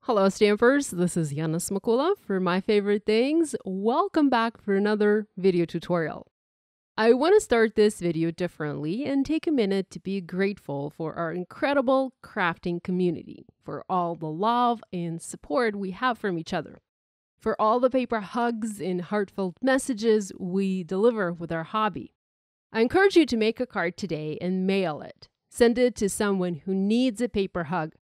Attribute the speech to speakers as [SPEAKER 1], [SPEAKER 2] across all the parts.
[SPEAKER 1] Hello Stampers, this is Yana Smakula for My Favorite Things. Welcome back for another video tutorial. I want to start this video differently and take a minute to be grateful for our incredible crafting community, for all the love and support we have from each other, for all the paper hugs and heartfelt messages we deliver with our hobby. I encourage you to make a card today and mail it. Send it to someone who needs a paper hug.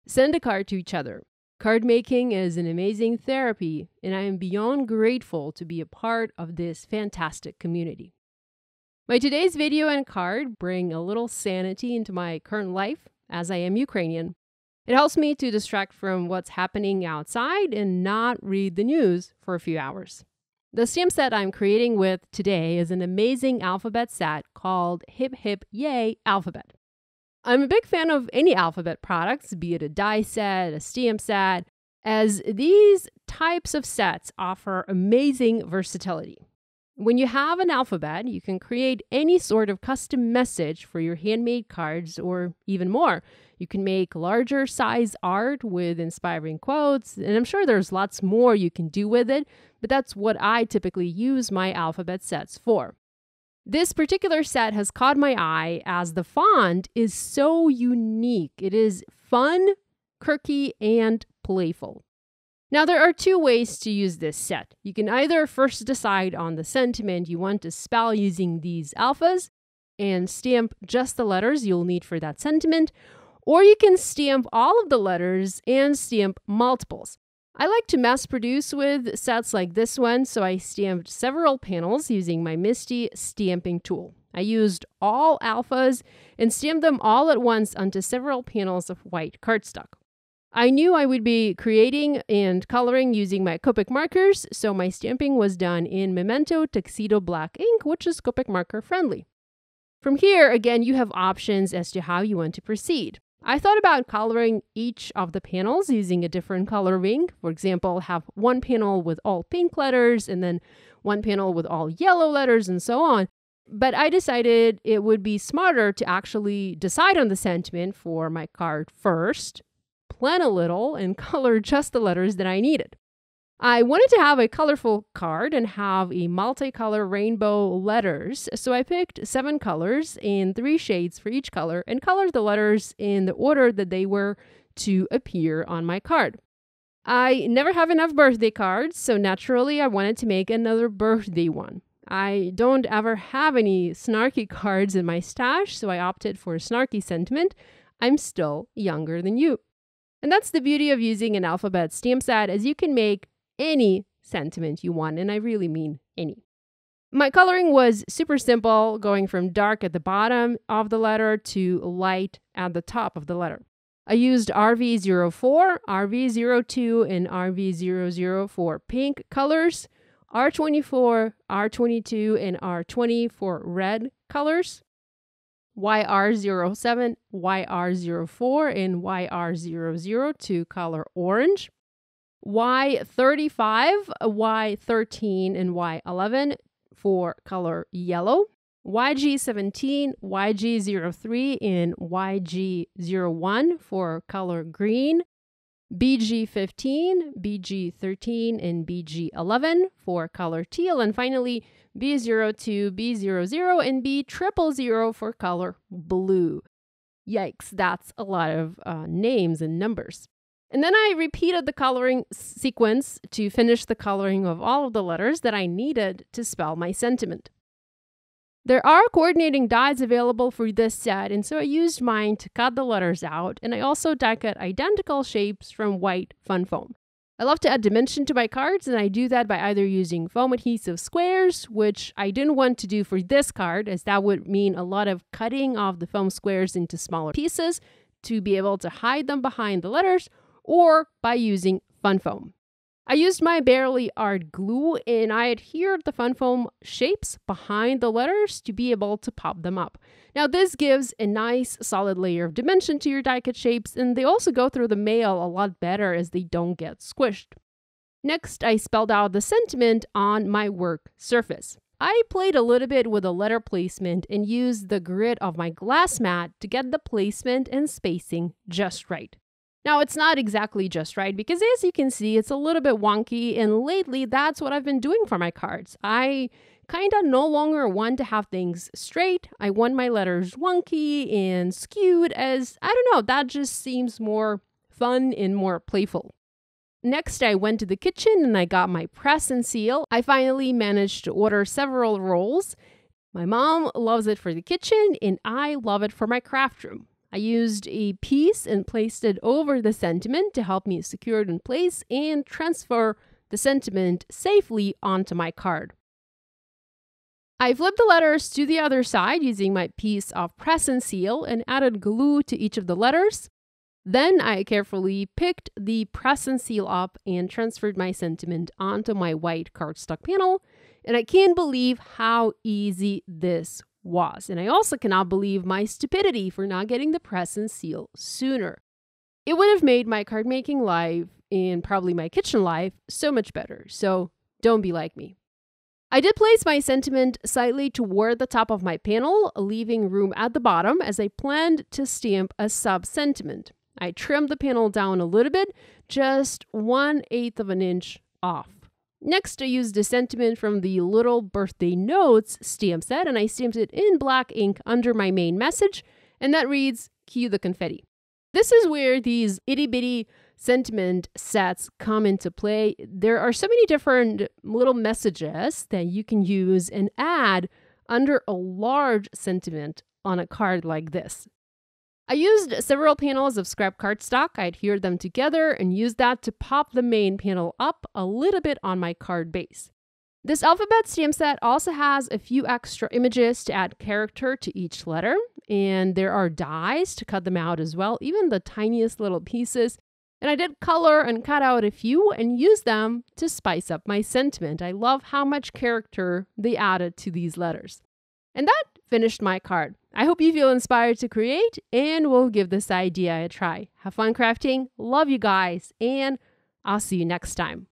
[SPEAKER 1] Send a card to each other. Card making is an amazing therapy, and I am beyond grateful to be a part of this fantastic community. My today's video and card bring a little sanity into my current life, as I am Ukrainian. It helps me to distract from what's happening outside and not read the news for a few hours. The stamp set I'm creating with today is an amazing alphabet set called Hip Hip Yay Alphabet. I'm a big fan of any alphabet products, be it a die set, a stamp set, as these types of sets offer amazing versatility. When you have an alphabet, you can create any sort of custom message for your handmade cards or even more. You can make larger size art with inspiring quotes, and I'm sure there's lots more you can do with it, but that's what I typically use my alphabet sets for. This particular set has caught my eye as the font is so unique. It is fun, quirky, and playful. Now, there are two ways to use this set. You can either first decide on the sentiment you want to spell using these alphas and stamp just the letters you'll need for that sentiment, or you can stamp all of the letters and stamp multiples. I like to mass produce with sets like this one, so I stamped several panels using my Misty stamping tool. I used all alphas and stamped them all at once onto several panels of white cardstock. I knew I would be creating and coloring using my Copic markers, so my stamping was done in Memento Tuxedo Black ink, which is Copic marker friendly. From here, again, you have options as to how you want to proceed. I thought about coloring each of the panels using a different color ink. For example, have one panel with all pink letters and then one panel with all yellow letters and so on. But I decided it would be smarter to actually decide on the sentiment for my card first, plan a little, and color just the letters that I needed. I wanted to have a colorful card and have a multicolor rainbow letters, so I picked 7 colors and 3 shades for each color and colored the letters in the order that they were to appear on my card. I never have enough birthday cards, so naturally I wanted to make another birthday one. I don't ever have any snarky cards in my stash, so I opted for a snarky sentiment. I'm still younger than you. And that's the beauty of using an alphabet stamp set, as you can make any sentiment you want, and I really mean any. My coloring was super simple, going from dark at the bottom of the letter to light at the top of the letter. I used RV04, RV02, and RV00 for pink colors, R24, R22, and R20 for red colors, YR07, YR04, and YR00 to color orange, Y35, Y13, and Y11 for color yellow, YG17, YG03, and YG01 for color green, BG15, BG13, and BG11 for color teal, and finally B02, B00, and B000 for color blue. Yikes, that's a lot of names and numbers. And then I repeated the coloring sequence to finish the coloring of all of the letters that I needed to spell my sentiment. There are coordinating dies available for this set, and so I used mine to cut the letters out, and I also die cut identical shapes from white fun foam. I love to add dimension to my cards, and I do that by either using foam adhesive squares, which I didn't want to do for this card, as that would mean a lot of cutting of the foam squares into smaller pieces to be able to hide them behind the letters, or by using fun foam. I used my Barely Art glue and I adhered the fun foam shapes behind the letters to be able to pop them up. Now this gives a nice solid layer of dimension to your die cut shapes, and they also go through the mail a lot better as they don't get squished. Next, I spelled out the sentiment on my work surface. I played a little bit with the letter placement and used the grid of my glass mat to get the placement and spacing just right. Now, it's not exactly just right because as you can see, it's a little bit wonky, and lately that's what I've been doing for my cards. I kind of no longer want to have things straight. I want my letters wonky and skewed as, I don't know, that just seems more fun and more playful. Next, I went to the kitchen and I got my press and seal. I finally managed to order several rolls. My mom loves it for the kitchen and I love it for my craft room. I used a piece and placed it over the sentiment to help me secure it in place and transfer the sentiment safely onto my card. I flipped the letters to the other side using my piece of press and seal and added glue to each of the letters. Then I carefully picked the press and seal up and transferred my sentiment onto my white cardstock panel. And I can't believe how easy this was. And I also cannot believe my stupidity for not getting the press and seal sooner. It would have made my card making life and probably my kitchen life so much better. So don't be like me. I did place my sentiment slightly toward the top of my panel, leaving room at the bottom as I planned to stamp a sub-sentiment. I trimmed the panel down a little bit, just 1/8 of an inch off. Next, I used a sentiment from the Little Birthday Notes stamp set, and I stamped it in black ink under my main message, and that reads, "Cue the confetti." This is where these itty-bitty sentiment sets come into play. There are so many different little messages that you can use and add under a large sentiment on a card like this. I used several panels of scrap cardstock. I adhered them together and used that to pop the main panel up a little bit on my card base. This alphabet stamp set also has a few extra images to add character to each letter, and there are dies to cut them out as well, even the tiniest little pieces. And I did color and cut out a few and use them to spice up my sentiment. I love how much character they added to these letters. And that finished my card. I hope you feel inspired to create and will give this idea a try. Have fun crafting. Love you guys, and I'll see you next time.